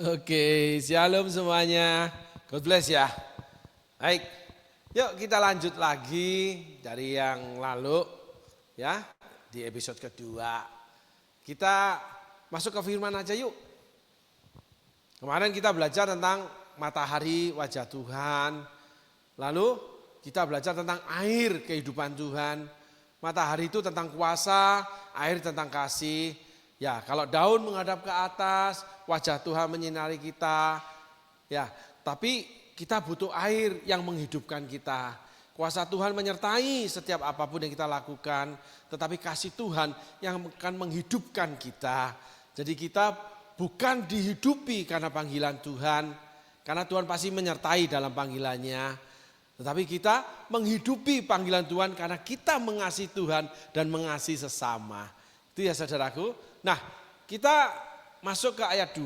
Oke, shalom semuanya. God bless ya. Baik, yuk kita lanjut lagi dari yang lalu ya, di episode kedua. Kita masuk ke firman aja yuk. Kemarin kita belajar tentang matahari wajah Tuhan. Lalu kita belajar tentang air kehidupan Tuhan. Matahari itu tentang kuasa, air tentang kasih. Ya, kalau daun menghadap ke atas, wajah Tuhan menyinari kita. Ya, tapi kita butuh air yang menghidupkan kita. Kuasa Tuhan menyertai setiap apapun yang kita lakukan, tetapi kasih Tuhan yang akan menghidupkan kita. Jadi kita bukan dihidupi karena panggilan Tuhan, karena Tuhan pasti menyertai dalam panggilannya. Tetapi kita menghidupi panggilan Tuhan karena kita mengasihi Tuhan dan mengasihi sesama. Itu ya saudaraku. Nah, kita masuk ke ayat 2.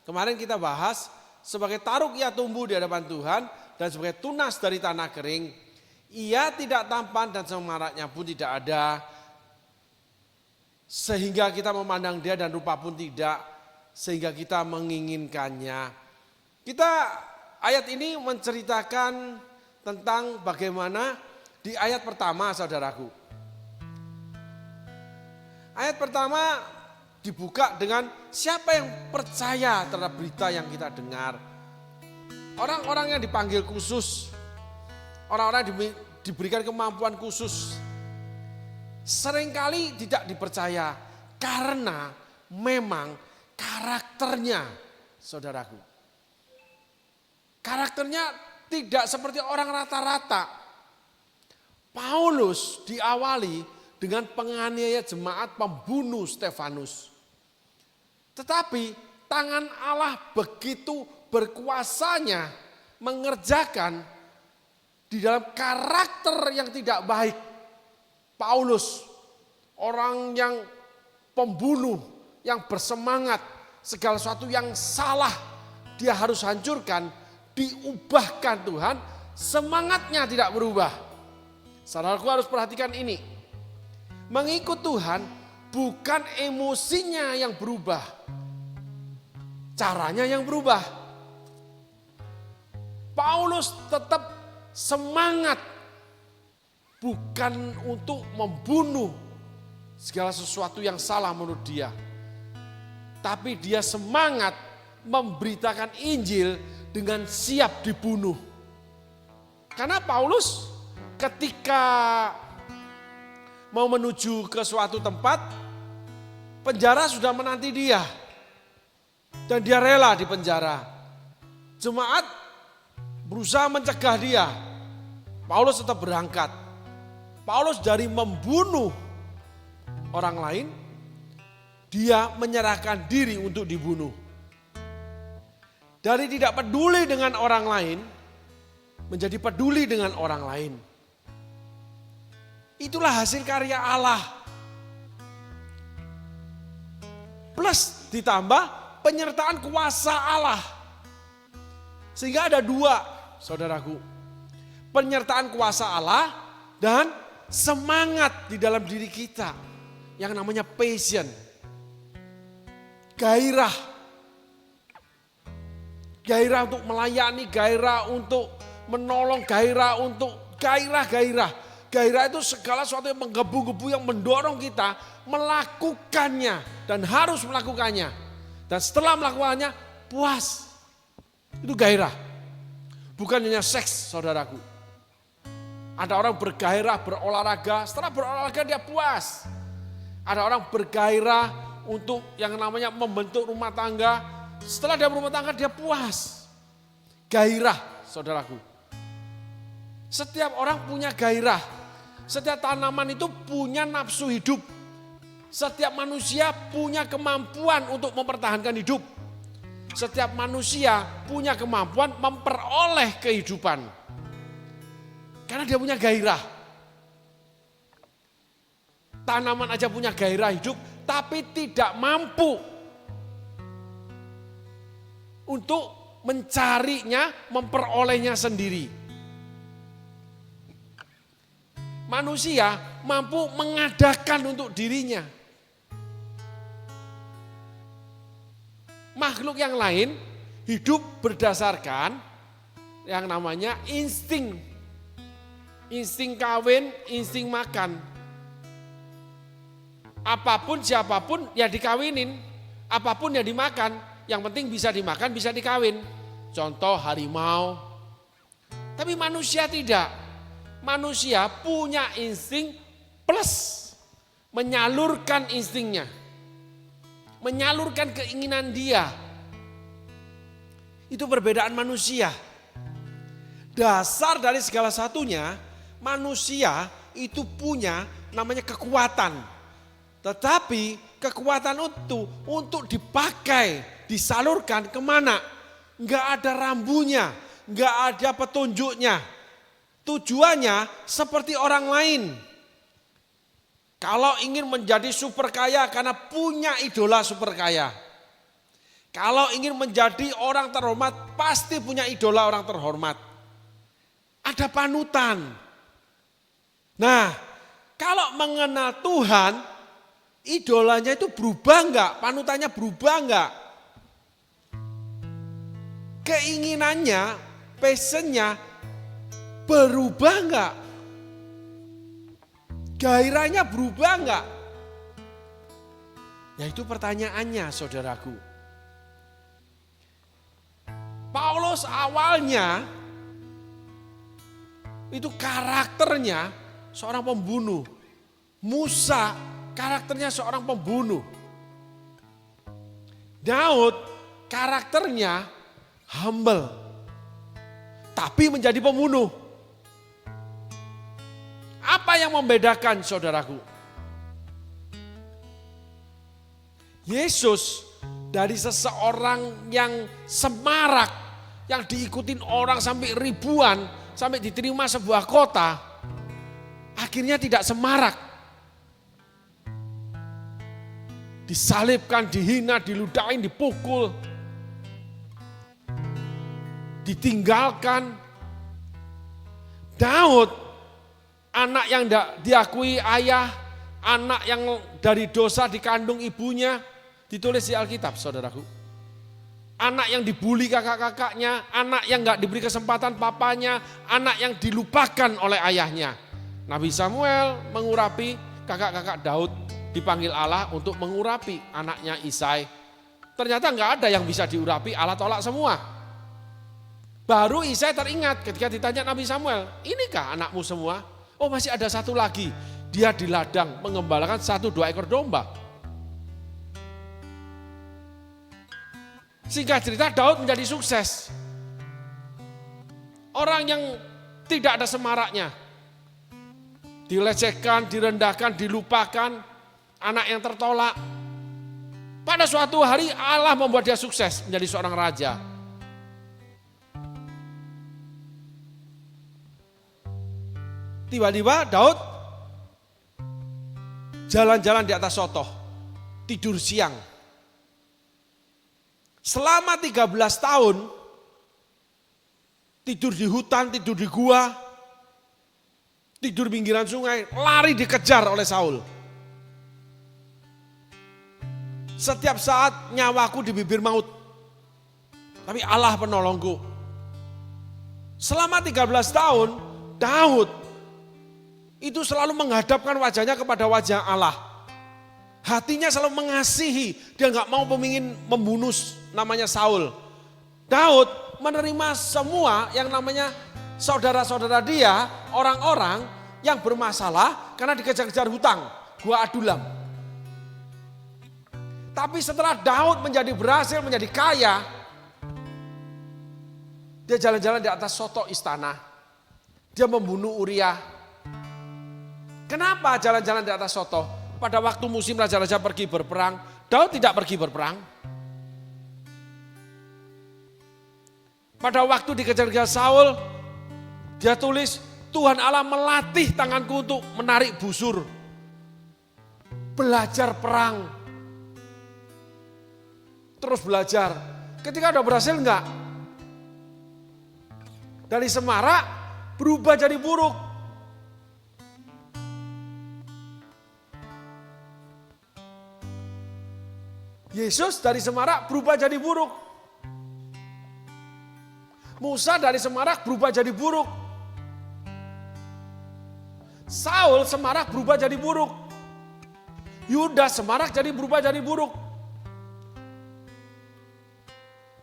Kemarin kita bahas sebagai taruk ia tumbuh di hadapan Tuhan dan sebagai tunas dari tanah kering. Ia tidak tampan dan semaraknya pun tidak ada. Sehingga kita memandang dia dan rupa pun tidak. Sehingga kita menginginkannya. Ayat ini menceritakan tentang bagaimana di ayat pertama saudaraku. Ayat pertama dibuka dengan siapa yang percaya terhadap berita yang kita dengar. Orang-orang yang dipanggil khusus, orang-orang yang diberikan kemampuan khusus, seringkali tidak dipercaya karena memang karakternya, saudaraku. Karakternya tidak seperti orang rata-rata. Paulus diawali dengan penganiaya jemaat pembunuh Stefanus. Tetapi tangan Allah begitu berkuasanya mengerjakan di dalam karakter yang tidak baik. Paulus, orang yang pembunuh, yang bersemangat, segala sesuatu yang salah dia harus hancurkan, diubahkan Tuhan, semangatnya tidak berubah. Saudaraku harus perhatikan ini. Mengikut Tuhan bukan emosinya yang berubah, caranya yang berubah. Paulus tetap semangat bukan untuk membunuh segala sesuatu yang salah menurut dia. Tapi dia semangat memberitakan Injil dengan siap dibunuh. Karena Paulus ketika mau menuju ke suatu tempat, penjara sudah menanti dia. Dan dia rela di penjara. Jemaat berusaha mencegah dia. Paulus tetap berangkat. Paulus dari membunuh orang lain, dia menyerahkan diri untuk dibunuh. Dari tidak peduli dengan orang lain, menjadi peduli dengan orang lain. Itulah hasil karya Allah. Plus ditambah penyertaan kuasa Allah. Sehingga ada dua, saudaraku. Penyertaan kuasa Allah dan semangat di dalam diri kita. Yang namanya passion. Gairah. Gairah untuk melayani, gairah untuk menolong, gairah untuk gairah. Gairah itu segala sesuatu yang menggebu-gebu, yang mendorong kita melakukannya dan harus melakukannya. Dan setelah melakukannya puas. Itu gairah. Bukan hanya seks, saudaraku. Ada orang bergairah berolahraga, setelah berolahraga dia puas. Ada orang bergairah untuk yang namanya membentuk rumah tangga, setelah dia berumah tangga dia puas. Gairah, saudaraku. Setiap orang punya gairah. Setiap tanaman itu punya nafsu hidup. Setiap manusia punya kemampuan untuk mempertahankan hidup. Setiap manusia punya kemampuan memperoleh kehidupan. Karena dia punya gairah. Tanaman aja punya gairah hidup, tapi tidak mampu untuk mencarinya, memperolehnya sendiri. Manusia mampu mengadakan untuk dirinya. Makhluk makhluk yang lain hidup berdasarkan yang namanya insting. Insting kawin, insting makan. Apapun siapapun ya dikawinin, apapun ya dimakan, yang penting bisa dimakan, bisa dikawin. Contoh harimau. Tapi manusia tidak. Manusia punya insting plus menyalurkan instingnya. Menyalurkan keinginan dia. Itu perbedaan manusia. Dasar dari segala satunya, manusia itu punya namanya kekuatan. Tetapi kekuatan itu untuk dipakai, disalurkan kemana? Enggak ada rambunya, enggak ada petunjuknya. Tujuannya seperti orang lain. Kalau ingin menjadi super kaya karena punya idola super kaya. Kalau ingin menjadi orang terhormat pasti punya idola orang terhormat. Ada panutan. Nah, kalau mengenal Tuhan, idolanya itu berubah enggak? Panutannya berubah enggak? Keinginannya, passionnya berubah enggak? Gairahnya berubah enggak? Ya itu pertanyaannya saudaraku. Paulus awalnya itu karakternya seorang pembunuh. Musa karakternya seorang pembunuh. Daud karakternya humble. Tapi menjadi pembunuh. Apa yang membedakan saudaraku? Yesus dari seseorang yang semarak, yang diikutin orang sampai ribuan, sampai diterima sebuah kota, akhirnya tidak semarak. Disalibkan, dihina, diludahin, dipukul, ditinggalkan. Daud, anak yang diakui ayah, anak yang dari dosa dikandung ibunya, ditulis di Alkitab saudaraku. Anak yang dibully kakak-kakaknya, anak yang gak diberi kesempatan papanya, anak yang dilupakan oleh ayahnya. Nabi Samuel mengurapi kakak-kakak Daud, dipanggil Allah untuk mengurapi anaknya Isai. Ternyata gak ada yang bisa diurapi, Allah tolak semua. Baru Isai teringat ketika ditanya Nabi Samuel, inikah anakmu semua? Oh masih ada satu lagi, dia di ladang mengembalakan 1-2 ekor domba. Singkat cerita Daud menjadi sukses. Orang yang tidak ada semaraknya. Dilecehkan, direndahkan, dilupakan. Anak yang tertolak. Pada suatu hari Allah membuat dia sukses menjadi seorang raja. Tiba-tiba Daud jalan-jalan di atas sotoh. Tidur siang. Selama 13 tahun, tidur di hutan, tidur di gua, tidur pinggiran sungai, lari dikejar oleh Saul. Setiap saat nyawaku di bibir maut, tapi Allah penolongku. Selama 13 tahun, Daud itu selalu menghadapkan wajahnya kepada wajah Allah. Hatinya selalu mengasihi, dia gak mau pemingin membunuh namanya Saul. Daud menerima semua yang namanya saudara-saudara dia, orang-orang yang bermasalah karena dikejar-kejar hutang, gua Adulam. Tapi setelah Daud berhasil menjadi kaya, dia jalan-jalan di atas soto istana. Dia membunuh Uria. Kenapa jalan-jalan di atas soto? Pada waktu musim raja-raja pergi berperang, Daud tidak pergi berperang. Pada waktu dikejar-kejar Saul, dia tulis, Tuhan Allah melatih tanganku untuk menarik busur. Belajar perang. Terus belajar. Ketika udah berhasil enggak? Dari semarak berubah jadi buruk. Yesus dari semarak berubah jadi buruk. Musa dari semarak berubah jadi buruk. Saul semarak berubah jadi buruk. Yudas semarak jadi berubah jadi buruk.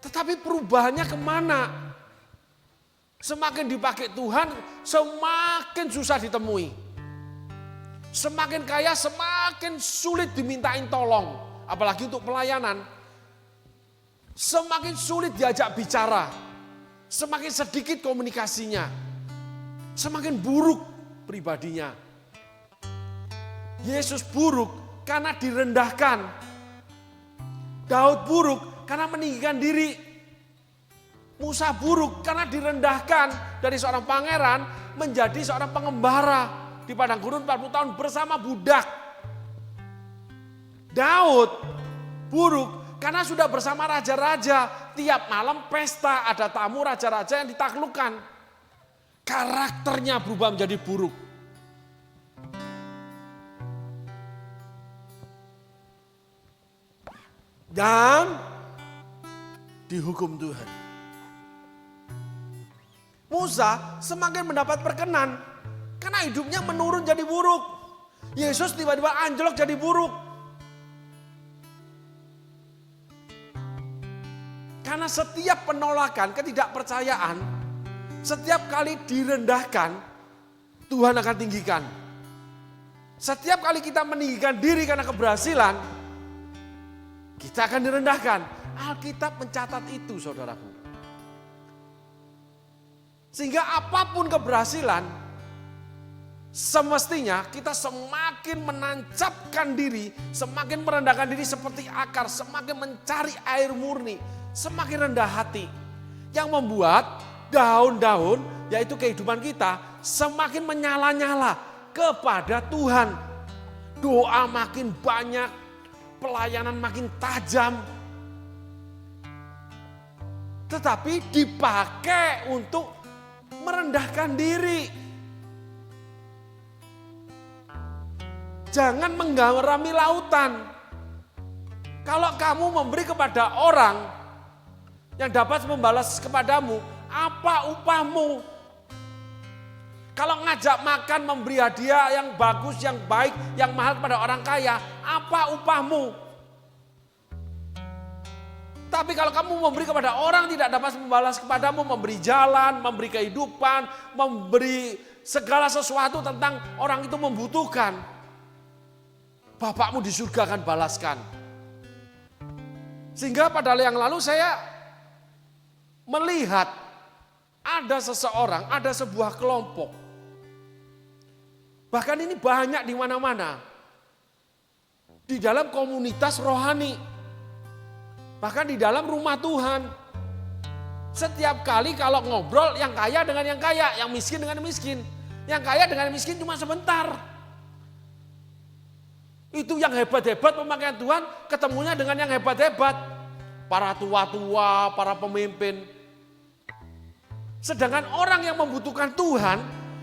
Tetapi perubahannya kemana? Semakin dipakai Tuhan, semakin susah ditemui. Semakin kaya, semakin sulit dimintain tolong. Apalagi untuk pelayanan. Semakin sulit diajak bicara. Semakin sedikit komunikasinya. Semakin buruk pribadinya. Yesus buruk karena direndahkan. Daud buruk karena meninggikan diri. Musa buruk karena direndahkan dari seorang pangeran menjadi seorang pengembara di padang gurun 40 tahun bersama budak. Daud buruk karena sudah bersama raja-raja, tiap malam pesta, ada tamu raja-raja yang ditaklukkan. Karakternya berubah menjadi buruk. Dan dihukum Tuhan. Musa semakin mendapat perkenan karena hidupnya menurun jadi buruk. Yesus tiba-tiba anjlok jadi buruk. Karena setiap penolakan, ketidakpercayaan, setiap kali direndahkan, Tuhan akan tinggikan. Setiap kali kita meninggikan diri karena keberhasilan, kita akan direndahkan. Alkitab mencatat itu, saudaraku. Sehingga apapun keberhasilan, semestinya kita semakin menancapkan diri, semakin merendahkan diri seperti akar, semakin mencari air murni, semakin rendah hati. Yang membuat daun-daun, yaitu kehidupan kita, semakin menyala-nyala kepada Tuhan. Doa makin banyak, pelayanan makin tajam. Tetapi dipakai untuk merendahkan diri. Jangan menggarami lautan. Kalau kamu memberi kepada orang yang dapat membalas kepadamu, apa upahmu? Kalau ngajak makan, memberi hadiah yang bagus, yang baik, yang mahal kepada orang kaya, apa upahmu? Tapi kalau kamu memberi kepada orang tidak dapat membalas kepadamu, memberi jalan, memberi kehidupan, memberi segala sesuatu tentang orang itu membutuhkan, Bapakmu di surga akan balaskan. Sehingga pada yang lalu saya melihat ada seseorang, ada sebuah kelompok. Bahkan ini banyak di mana-mana. Di dalam komunitas rohani. Bahkan di dalam rumah Tuhan. Setiap kali kalau ngobrol yang kaya dengan yang kaya, yang miskin dengan yang miskin. Yang kaya dengan yang miskin cuma sebentar. Itu yang hebat-hebat pemakaian Tuhan ketemunya dengan yang hebat-hebat. Para tua-tua, para pemimpin. Sedangkan orang yang membutuhkan Tuhan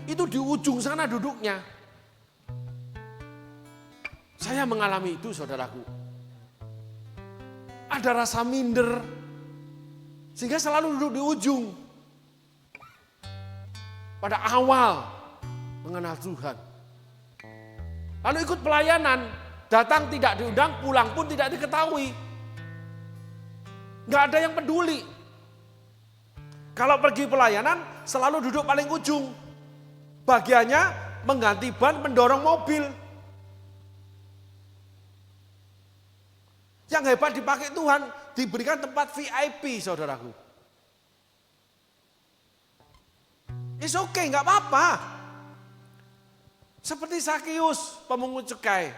itu di ujung sana duduknya. Saya mengalami itu, saudaraku. Ada rasa minder, sehingga selalu duduk di ujung. Pada awal mengenal Tuhan. Lalu ikut pelayanan, datang tidak diundang, pulang pun tidak diketahui. Gak ada yang peduli. Kalau pergi pelayanan selalu duduk paling ujung. Bagiannya mengganti ban, mendorong mobil. Yang hebat dipakai Tuhan, diberikan tempat VIP, saudaraku. It's okay, gak apa-apa. Seperti Sakius, pemungut cukai.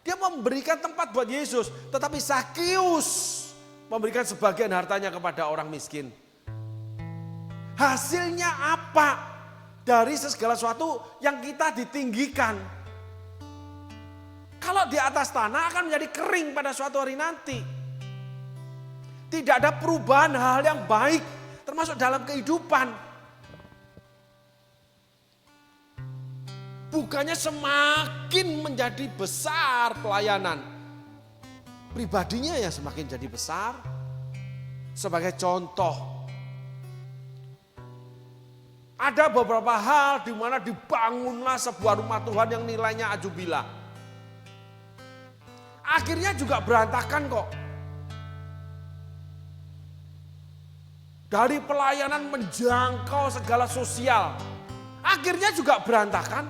Dia memberikan tempat buat Yesus, tetapi Sakius memberikan sebagian hartanya kepada orang miskin. Hasilnya apa? Dari segala sesuatu yang kita ditinggikan. Kalau di atas tanah akan menjadi kering pada suatu hari nanti. Tidak ada perubahan hal yang baik, termasuk dalam kehidupan. Bukannya semakin menjadi besar pelayanan. Pribadinya ya semakin jadi besar. Sebagai contoh, Ada beberapa hal di mana dibangunlah sebuah rumah Tuhan yang nilainya ajubilah. Akhirnya juga berantakan kok. Dari pelayanan menjangkau segala sosial, akhirnya juga berantakan.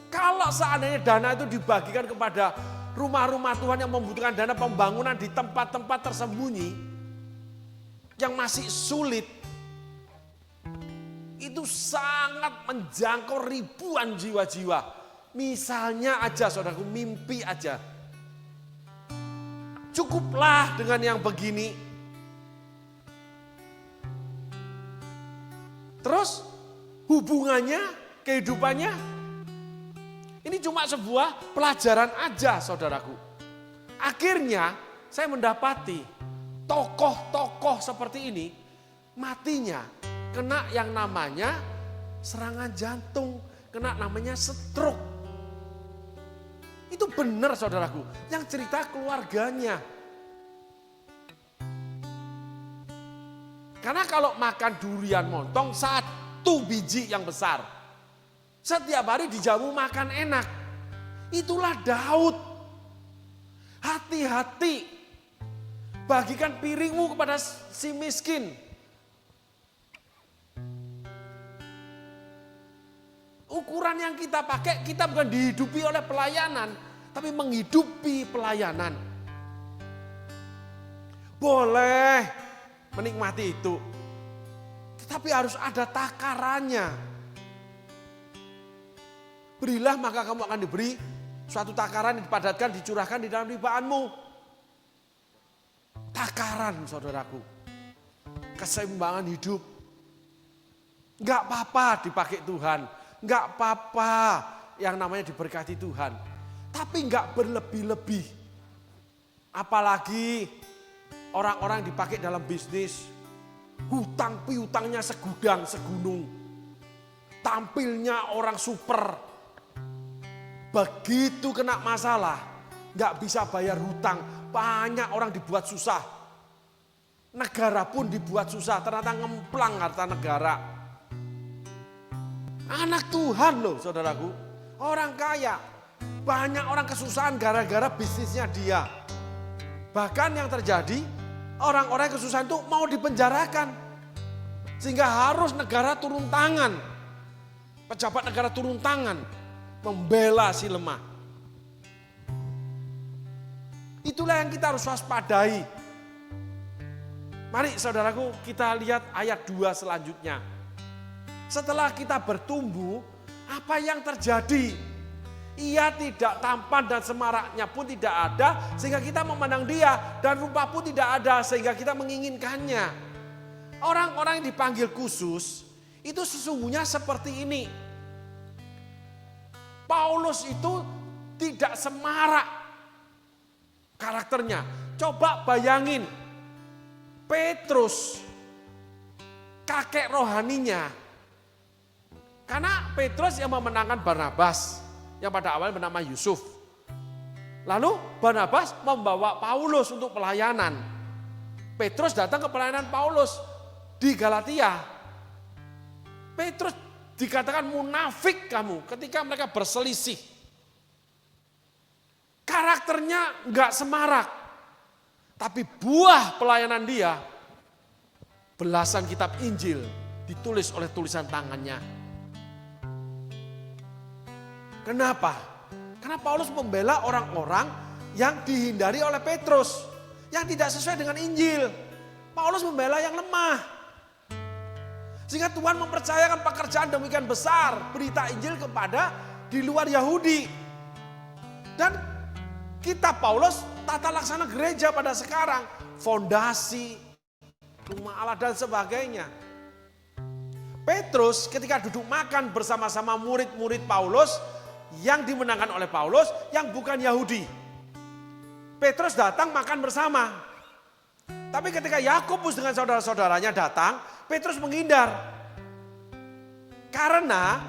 Kalau seandainya dana itu dibagikan kepada rumah-rumah Tuhan yang membutuhkan dana pembangunan di tempat-tempat tersembunyi, yang masih sulit, itu sangat menjangkau ribuan jiwa-jiwa. Misalnya aja saudaraku, mimpi aja. Cukuplah dengan yang begini. Terus hubungannya, kehidupannya, ini cuma sebuah pelajaran aja saudaraku. Akhirnya saya mendapati tokoh-tokoh seperti ini matinya kena yang namanya serangan jantung, kena namanya stroke. Itu benar saudaraku, yang cerita keluarganya. Karena kalau makan durian montong 1 biji yang besar, setiap hari dijamu makan enak. Itulah Daud. Hati-hati, bagikan piringmu kepada si miskin. Ukuran yang kita pakai, kita bukan dihidupi oleh pelayanan, tapi menghidupi pelayanan. Boleh menikmati itu, tetapi harus ada takarannya. Berilah maka kamu akan diberi, suatu takaran yang dipadatkan, dicurahkan di dalam limpahanmu. Takaran saudaraku, keseimbangan hidup. Enggak apa-apa dipakai Tuhan, enggak apa-apa yang namanya diberkati Tuhan, tapi enggak berlebih-lebih. Apalagi orang-orang yang dipakai dalam bisnis, hutang piutangnya segudang segunung, tampilnya orang super, begitu kena masalah, nggak bisa bayar hutang, banyak orang dibuat susah, negara pun dibuat susah, ternyata ngemplang harta negara. Anak Tuhan loh saudaraku, orang kaya, banyak orang kesusahan gara-gara bisnisnya dia. Bahkan yang terjadi, orang-orang yang kesusahan itu mau dipenjarakan. Sehingga harus negara turun tangan. Pejabat negara turun tangan. Membela si lemah. Itulah yang kita harus waspadai. Mari saudaraku kita lihat ayat 2 selanjutnya. Setelah kita bertumbuh, apa yang terjadi? Ia tidak tampan dan semaraknya pun tidak ada sehingga kita memandang dia, dan rupa pun tidak ada sehingga kita menginginkannya. Orang-orang yang dipanggil khusus itu sesungguhnya seperti ini. Paulus itu tidak semarak karakternya. Coba bayangin Petrus, kakek rohaninya. Karena Petrus yang memenangkan Barnabas, yang pada awalnya bernama Yusuf. Lalu Barnabas membawa Paulus untuk pelayanan. Petrus datang ke pelayanan Paulus di Galatia. Petrus dikatakan munafik kamu ketika mereka berselisih. Karakternya enggak semarak. Tapi buah pelayanan dia, belasan kitab Injil ditulis oleh tulisan tangannya. Kenapa? Karena Paulus membela orang-orang yang dihindari oleh Petrus, yang tidak sesuai dengan Injil. Paulus membela yang lemah. Sehingga Tuhan mempercayakan pekerjaan demikian besar, berita Injil kepada di luar Yahudi. Dan kitab Paulus, tata laksana gereja pada sekarang, fondasi, rumah Allah dan sebagainya. Petrus ketika duduk makan bersama-sama murid-murid Paulus, yang dimenangkan oleh Paulus, yang bukan Yahudi. Petrus datang makan bersama. Tapi ketika Yakobus dengan saudara-saudaranya datang, Petrus menghindar. Karena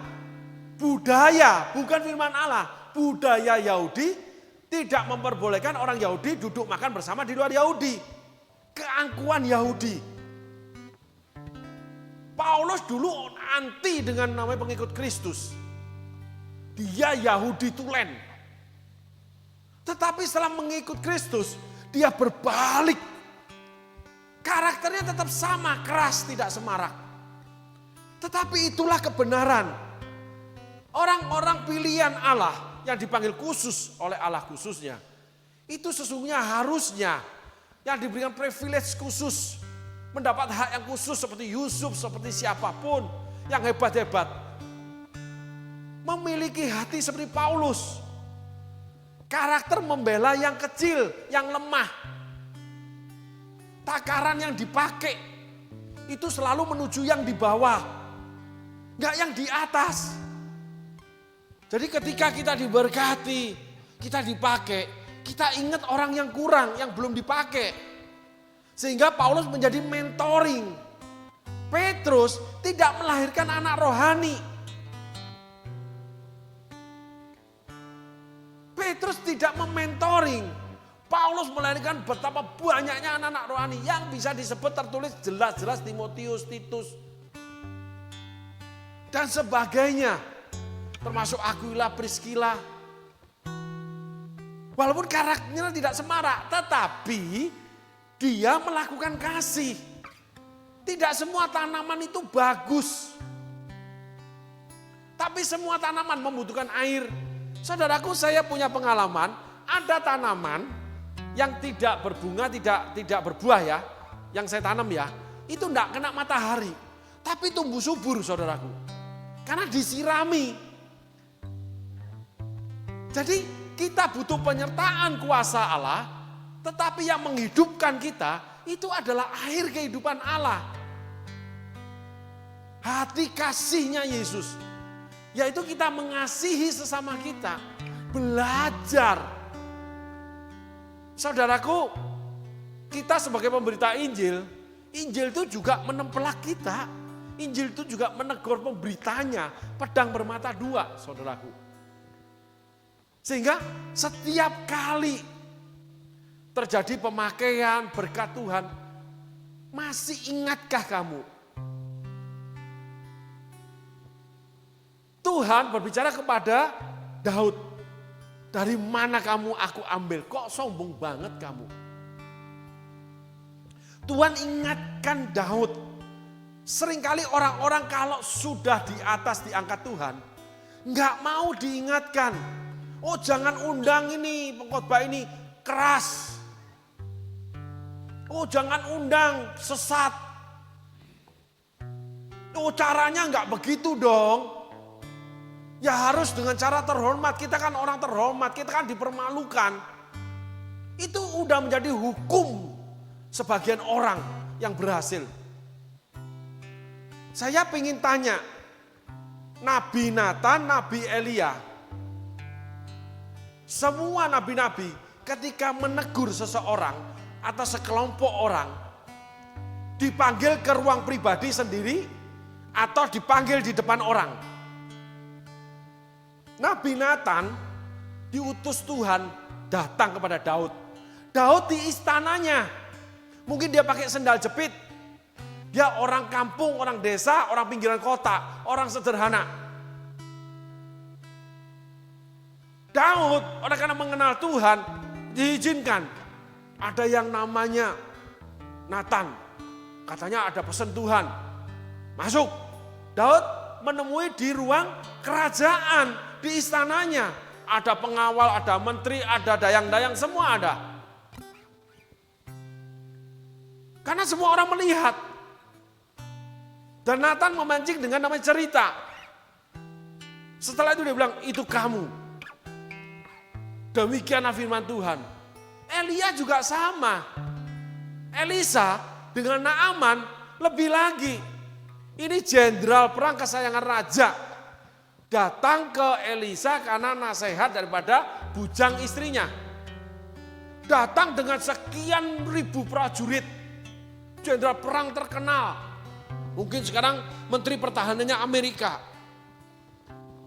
budaya, bukan firman Allah, budaya Yahudi tidak memperbolehkan orang Yahudi duduk makan bersama di luar Yahudi. Keangkuhan Yahudi. Paulus dulu anti dengan namanya pengikut Kristus. Dia Yahudi tulen. Tetapi setelah mengikut Kristus, dia berbalik. Karakternya tetap sama, keras, tidak semarak. Tetapi itulah kebenaran. Orang-orang pilihan Allah yang dipanggil khusus oleh Allah khususnya. Itu sesungguhnya harusnya yang diberikan privilege khusus. Mendapat hak yang khusus seperti Yusuf, seperti siapapun yang hebat-hebat. Memiliki hati seperti Paulus. Karakter membela yang kecil, yang lemah. Takaran yang dipakai itu selalu menuju yang di bawah. Enggak yang di atas. Jadi ketika kita diberkati, kita dipakai, kita ingat orang yang kurang, yang belum dipakai. Sehingga Paulus menjadi mentoring. Petrus tidak melahirkan anak rohani. Petrus tidak mementoring. Paulus melahirkan betapa banyaknya anak-anak rohani yang bisa disebut tertulis jelas-jelas Timotius, Titus, dan sebagainya. Termasuk Aquila, Priscilla. Walaupun karakternya tidak semarak, tetapi dia melakukan kasih. Tidak semua tanaman itu bagus. Tapi semua tanaman membutuhkan air. Saudaraku, saya punya pengalaman, ada tanaman yang tidak berbunga, tidak berbuah ya, yang saya tanam ya, itu enggak kena matahari. Tapi tumbuh subur, saudaraku. Karena disirami. Jadi kita butuh penyertaan kuasa Allah, tetapi yang menghidupkan kita itu adalah air kehidupan Allah. Hati kasihnya Yesus. Yaitu kita mengasihi sesama kita. Belajar. Saudaraku, kita sebagai pemberita Injil, Injil itu juga menempelak kita. Injil itu juga menegur pemberitanya. Pedang bermata dua, saudaraku. Sehingga setiap kali terjadi pemakaian berkat Tuhan, masih ingatkah kamu? Tuhan berbicara kepada Daud, dari mana kamu aku ambil? Kok sombong banget kamu? Tuhan ingatkan Daud. Seringkali orang-orang kalau sudah di atas diangkat Tuhan, nggak mau diingatkan. Oh jangan undang ini pengkhotbah ini keras. Oh jangan undang sesat. Oh caranya nggak begitu dong. Ya harus dengan cara terhormat. Kita kan orang terhormat, kita kan dipermalukan. Itu udah menjadi hukum sebagian orang yang berhasil. Saya ingin tanya, Nabi Nathan, Nabi Elia, semua nabi-nabi ketika menegur seseorang atau sekelompok orang, dipanggil ke ruang pribadi sendiri atau dipanggil di depan orang. Nabi Nathan diutus Tuhan datang kepada Daud. Daud di istananya. Mungkin dia pakai sendal jepit. Dia orang kampung, orang desa, orang pinggiran kota, orang sederhana. Daud, orang karena mengenal Tuhan, diizinkan. Ada yang namanya Nathan. Katanya ada pesan Tuhan. Masuk. Daud menemui di ruang kerajaan, di istananya. Ada pengawal, ada menteri, ada dayang-dayang, semua ada. Karena semua orang melihat. Dan Nathan memancing dengan namanya cerita. Setelah itu dia bilang, itu kamu. Demikian firman Tuhan. Elia juga sama. Elisa dengan Naaman lebih lagi. Ini jenderal perang kesayangan raja. Datang ke Elisa karena nasihat daripada bujang istrinya. Datang dengan sekian ribu prajurit. Jenderal perang terkenal. Mungkin sekarang menteri pertahanannya Amerika.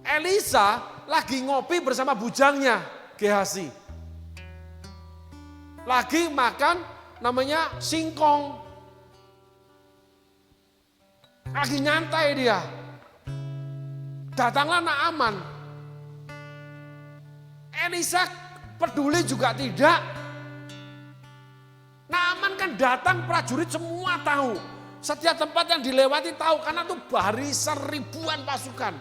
Elisa lagi ngopi bersama bujangnya, Gehazi. Lagi makan namanya singkong. Lagi nyantai dia. Datanglah Naaman. Elisa peduli juga tidak. Naaman kan datang, prajurit semua tahu. Setiap tempat yang dilewati tahu karena itu barisan ribuan pasukan.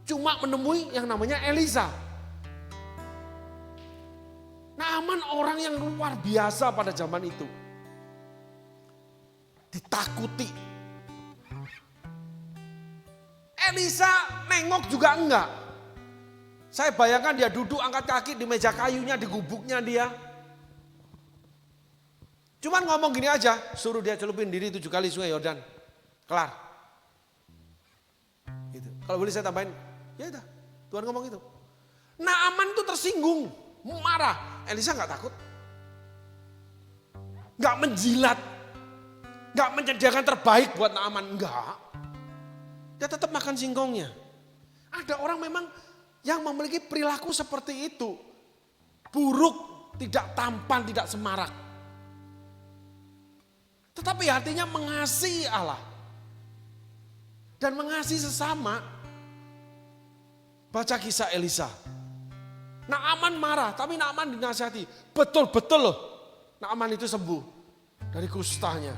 Cuma menemui yang namanya Elisa. Naaman orang yang luar biasa pada zaman itu. Ditakuti. Elisa nengok juga enggak. Saya bayangkan dia duduk angkat kaki di meja kayunya, di gubuknya dia. Cuman ngomong gini aja, suruh dia celupin diri 7 kali sungai Yordan. Kelar. Gitu. Kalau boleh saya tambahin, ya udah, Tuhan ngomong itu. Naaman tuh tersinggung, marah. Elisa nggak takut. Nggak menjilat. Nggak menyediakan terbaik buat Naaman, enggak. Dia tetap makan singkongnya. Ada orang memang yang memiliki perilaku seperti itu. Buruk, tidak tampan, tidak semarak. Tetapi hatinya mengasihi Allah. Dan mengasihi sesama. Baca kisah Elisa. Naaman marah, tapi Naaman dinasihati. Betul-betul loh, Naaman itu sembuh dari kustanya.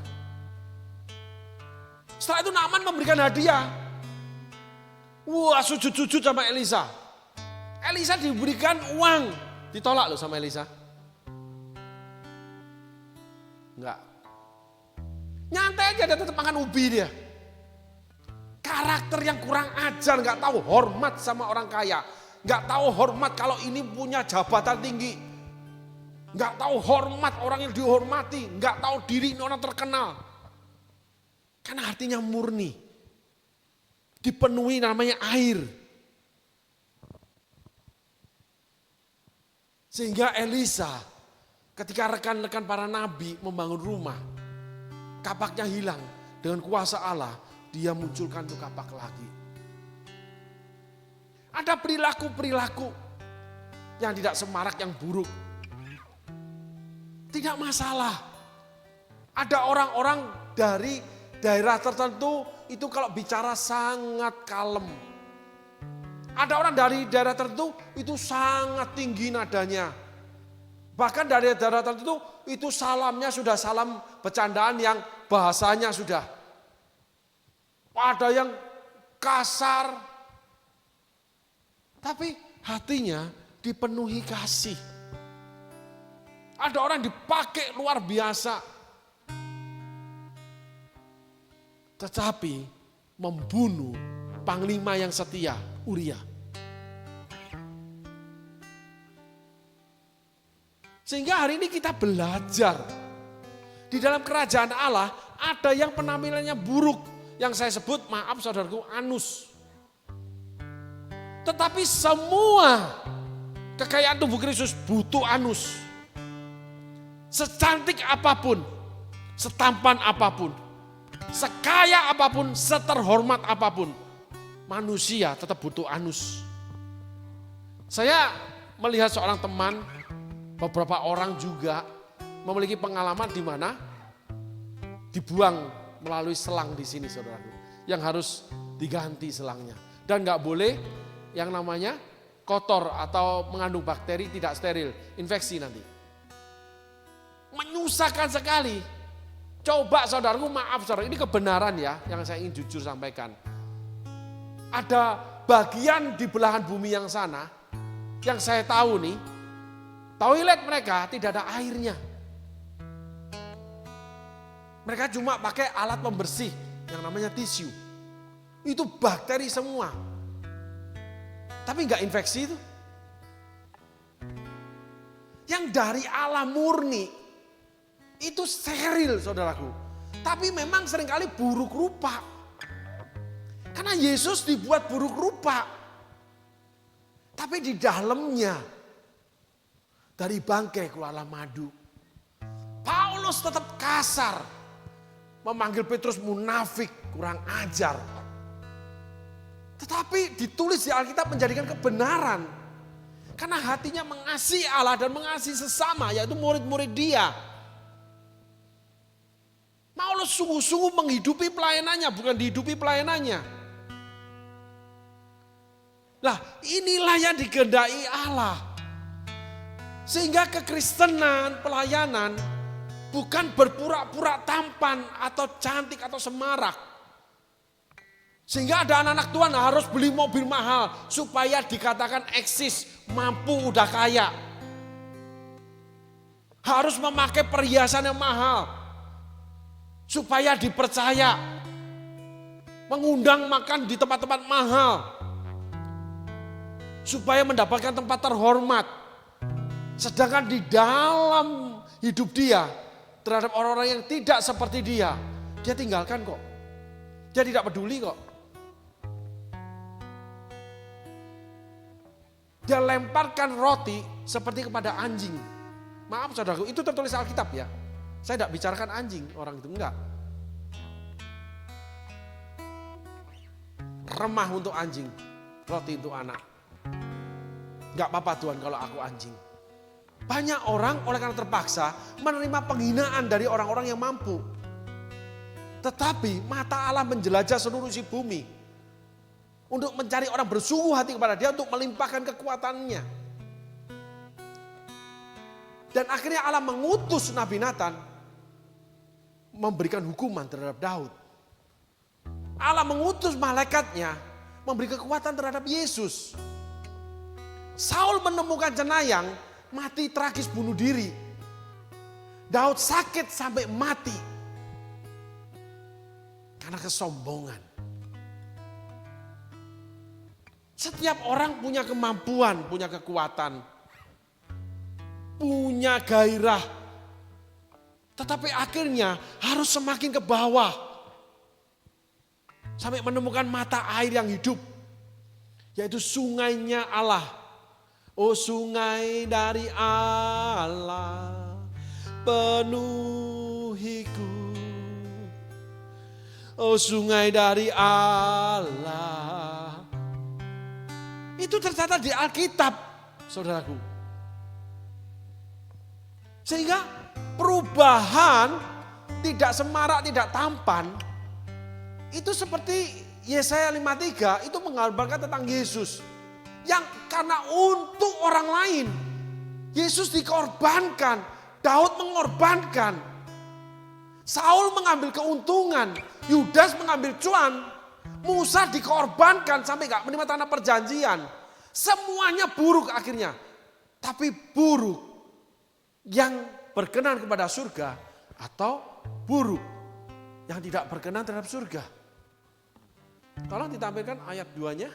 Setelah itu Naaman memberikan hadiah. Wah, sujud-sujud sama Elisa. Elisa diberikan uang. Ditolak loh sama Elisa. Enggak. Nyantai aja dia tetap makan ubi dia. Karakter yang kurang ajar, enggak tahu hormat sama orang kaya. Enggak tahu hormat kalau ini punya jabatan tinggi. Enggak tahu hormat orang yang dihormati. Enggak tahu diri ini orang terkenal. Karena hatinya murni. Dipenuhi namanya air. Sehingga Elisa ketika rekan-rekan para nabi membangun rumah. Kapaknya hilang. Dengan kuasa Allah dia munculkan tuh kapak lagi. Ada perilaku-perilaku yang tidak semarak, yang buruk. Tidak masalah. Ada orang-orang dari daerah tertentu itu kalau bicara sangat kalem. Ada orang dari daerah tertentu itu sangat tinggi nadanya. Bahkan dari daerah tertentu itu salamnya sudah salam bercandaan yang bahasanya sudah. Ada yang kasar. Tapi hatinya dipenuhi kasih. Ada orang dipakai luar biasa. Tetapi membunuh panglima yang setia, Uria. Sehingga hari ini kita belajar. Di dalam kerajaan Allah ada yang penampilannya buruk. Yang saya sebut, maaf saudaraku, anus. Tetapi semua kekayaan tubuh Kristus butuh anus. Secantik apapun, setampan apapun, sekaya apapun, seterhormat apapun, manusia tetap butuh anus. Saya melihat seorang teman, beberapa orang juga memiliki pengalaman di mana dibuang melalui selang di sini, saudaraku, yang harus diganti selangnya. Dan nggak boleh yang namanya kotor atau mengandung bakteri, tidak steril, infeksi nanti. Menyusahkan sekali. Coba saudaraku, maaf saudara, ini kebenaran ya yang saya ingin jujur sampaikan. Ada bagian di belahan bumi yang sana, yang saya tahu nih, toilet mereka tidak ada airnya. Mereka cuma pakai alat pembersih yang namanya tisu. Itu bakteri semua. Tapi enggak infeksi itu. Yang dari Allah murni, itu steril saudaraku. Tapi memang seringkali buruk rupa. Karena Yesus dibuat buruk rupa. Tapi di dalamnya, dari bangkai keluarlah madu. Paulus tetap kasar. Memanggil Petrus munafik, kurang ajar. Tetapi ditulis di Alkitab menjadikan kebenaran. Karena hatinya mengasihi Allah dan mengasihi sesama, yaitu murid-murid dia. Paulus sungguh-sungguh menghidupi pelayanannya, bukan dihidupi pelayanannya. Lah, inilah yang dikehendaki Allah. Sehingga kekristenan, pelayanan bukan berpura-pura tampan atau cantik atau semarak. Sehingga ada anak-anak Tuhan harus beli mobil mahal supaya dikatakan eksis, mampu, udah kaya. Harus memakai perhiasan yang mahal supaya dipercaya. Mengundang makan di tempat-tempat mahal supaya mendapatkan tempat terhormat. Sedangkan di dalam hidup dia terhadap orang-orang yang tidak seperti dia tinggalkan kok. Dia tidak peduli kok. Dia lemparkan roti seperti kepada anjing. Maaf saudaraku, itu tertulis Alkitab ya. Saya tidak bicarakan anjing, orang itu enggak. Remah untuk anjing, roti untuk anak. Enggak apa-apa Tuhan kalau aku anjing. Banyak orang oleh karena terpaksa menerima penghinaan dari orang-orang yang mampu. Tetapi mata Allah menjelajah seluruh isi bumi. Untuk mencari orang bersungguh hati kepada dia untuk melimpahkan kekuatannya. Dan akhirnya Allah mengutus Nabi Nathan memberikan hukuman terhadap Daud. Allah mengutus malaikatnya memberi kekuatan terhadap Yesus. Saul menemukan jenayang, mati tragis bunuh diri. Daud sakit sampai mati karena kesombongan. Setiap orang punya kemampuan, punya kekuatan, punya gairah. Tetapi akhirnya harus semakin ke bawah. Sampai menemukan mata air yang hidup. Yaitu sungainya Allah. Oh sungai dari Allah penuhiku. Oh sungai dari Allah. Itu tercatat di Alkitab, saudaraku. Sehingga perubahan tidak semarak, tidak tampan, itu seperti Yesaya 53 itu menggambarkan tentang Yesus. Yang karena untuk orang lain, Yesus dikorbankan, Daud mengorbankan. Saul mengambil keuntungan, Yudas mengambil cuan, Musa dikorbankan sampai gak menerima tanah perjanjian. Semuanya buruk akhirnya. Tapi buruk yang berkenan kepada surga atau buruk yang tidak berkenan terhadap surga. Tolong ditampilkan ayat 2-nya.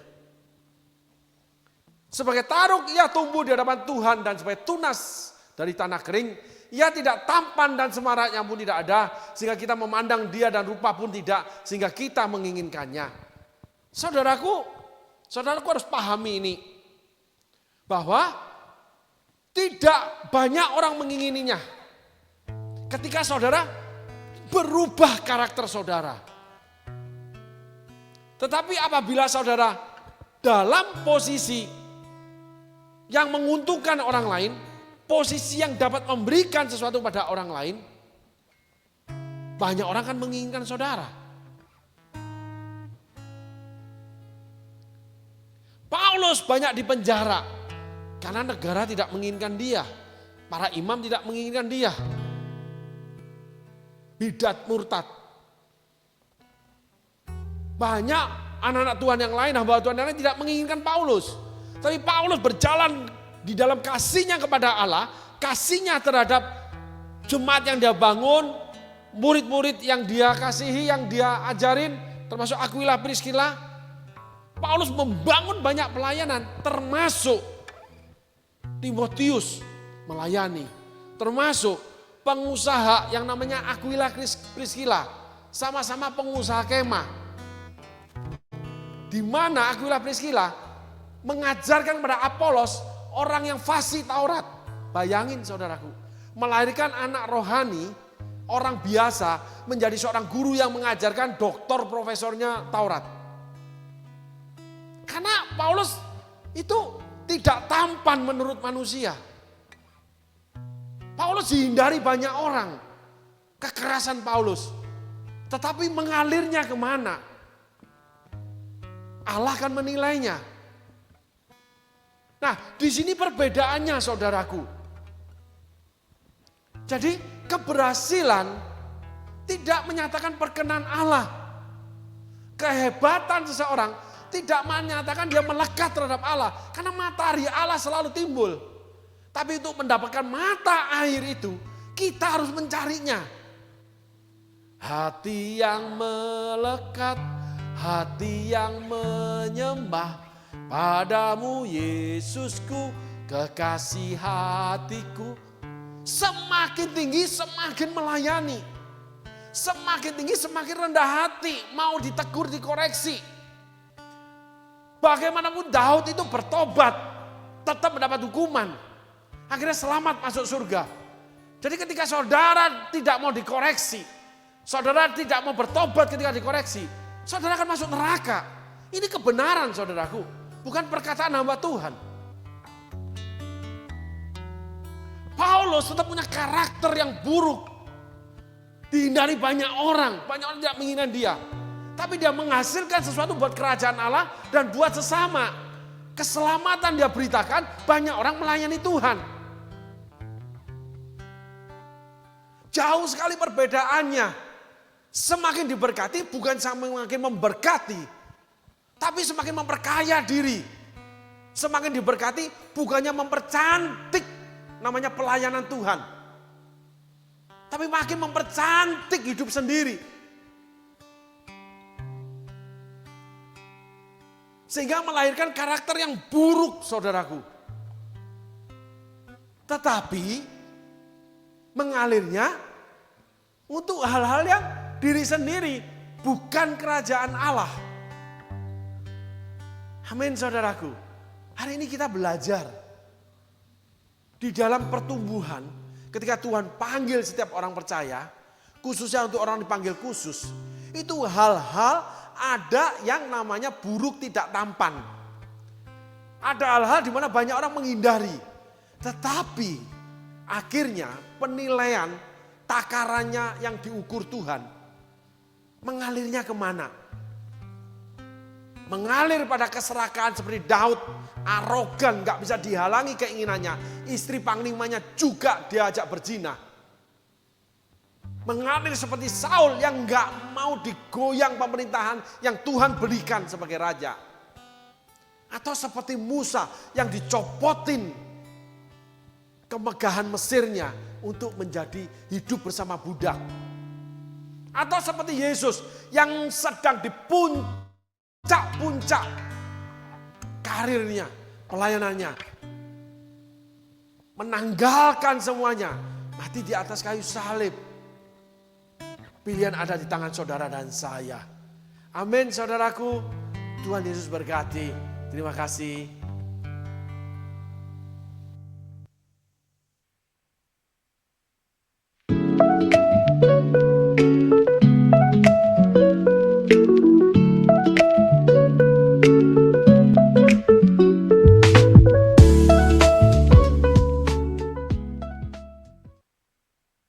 Sebagai taruk ia tumbuh di hadapan Tuhan dan sebagai tunas dari tanah kering. Ia tidak tampan dan semaraknya pun tidak ada. Sehingga kita memandang dia dan rupa pun tidak. Sehingga kita menginginkannya. Saudaraku harus pahami ini. Bahwa tidak banyak orang mengingininya. Ketika saudara berubah karakter saudara. Tetapi apabila saudara dalam posisi yang menguntungkan orang lain, posisi yang dapat memberikan sesuatu pada orang lain, banyak orang kan menginginkan saudara. Paulus banyak dipenjara karena negara tidak menginginkan dia. Para imam tidak menginginkan dia. Bidat murtad. Banyak anak-anak Tuhan yang lain, hamba Tuhan yang lain tidak menginginkan Paulus. Tapi Paulus berjalan di dalam kasihnya kepada Allah, kasihnya terhadap jemaat yang dia bangun, murid-murid yang dia kasihi, yang dia ajarin, termasuk Aquila, Priscilla. Paulus membangun banyak pelayanan, termasuk Timotius melayani, termasuk pengusaha yang namanya Aquila, Priscilla, sama-sama pengusaha kemah. Di mana Aquila, Priscilla mengajarkan kepada Apolos orang yang fasih Taurat. Bayangin saudaraku, melahirkan anak rohani, orang biasa menjadi seorang guru yang mengajarkan doktor profesornya Taurat. Karena Paulus itu tidak tampan menurut manusia. Paulus dihindari banyak orang. Kekerasan Paulus. Tetapi mengalirnya kemana? Allah akan menilainya. Nah, di sini perbedaannya saudaraku. Jadi keberhasilan tidak menyatakan perkenan Allah. Kehebatan seseorang tidak menyatakan dia melekat terhadap Allah. Karena matahari Allah selalu timbul. Tapi untuk mendapatkan mata air itu, kita harus mencarinya. Hati yang melekat, hati yang menyembah padamu Yesusku, kekasih hatiku. Semakin tinggi semakin melayani. Semakin tinggi semakin rendah hati, mau ditegur, dikoreksi. Bagaimanapun Daud itu bertobat, tetap mendapat hukuman. Akhirnya selamat masuk surga. Jadi ketika saudara tidak mau dikoreksi, saudara tidak mau bertobat ketika dikoreksi, saudara akan masuk neraka. Ini kebenaran saudaraku, bukan perkataan hamba Tuhan. Paulus tetap punya karakter yang buruk. Dihindari banyak orang tidak menginginkan dia. Tapi dia menghasilkan sesuatu buat kerajaan Allah dan buat sesama. Keselamatan dia beritakan, banyak orang melayani Tuhan. Jauh sekali perbedaannya. Semakin diberkati bukan semakin memberkati, tapi semakin memperkaya diri. Semakin diberkati bukannya mempercantik namanya pelayanan Tuhan, tapi makin mempercantik hidup sendiri. Sehingga melahirkan karakter yang buruk saudaraku. Tetapi mengalirnya untuk hal-hal yang diri sendiri, bukan kerajaan Allah. Amin saudaraku. Hari ini kita belajar. Di dalam pertumbuhan, ketika Tuhan panggil setiap orang percaya, khususnya untuk orang dipanggil khusus, itu hal-hal ada yang namanya buruk tidak tampan. Ada hal-hal di mana banyak orang menghindari. Tetapi akhirnya penilaian takarannya yang diukur Tuhan, mengalirnya kemana? Mengalir pada keserakahan seperti Daud, arogan, gak bisa dihalangi keinginannya. Istri panglimanya juga diajak berzina. Mengalir seperti Saul yang gak mau digoyang pemerintahan yang Tuhan berikan sebagai raja. Atau seperti Musa yang dicopotin kemegahan Mesirnya untuk menjadi hidup bersama budak. Atau seperti Yesus yang sedang di puncak karirnya, pelayanannya. Menanggalkan semuanya, mati di atas kayu salib. Pilihan ada di tangan saudara dan saya. Amin saudaraku, Tuhan Yesus berkati. Terima kasih.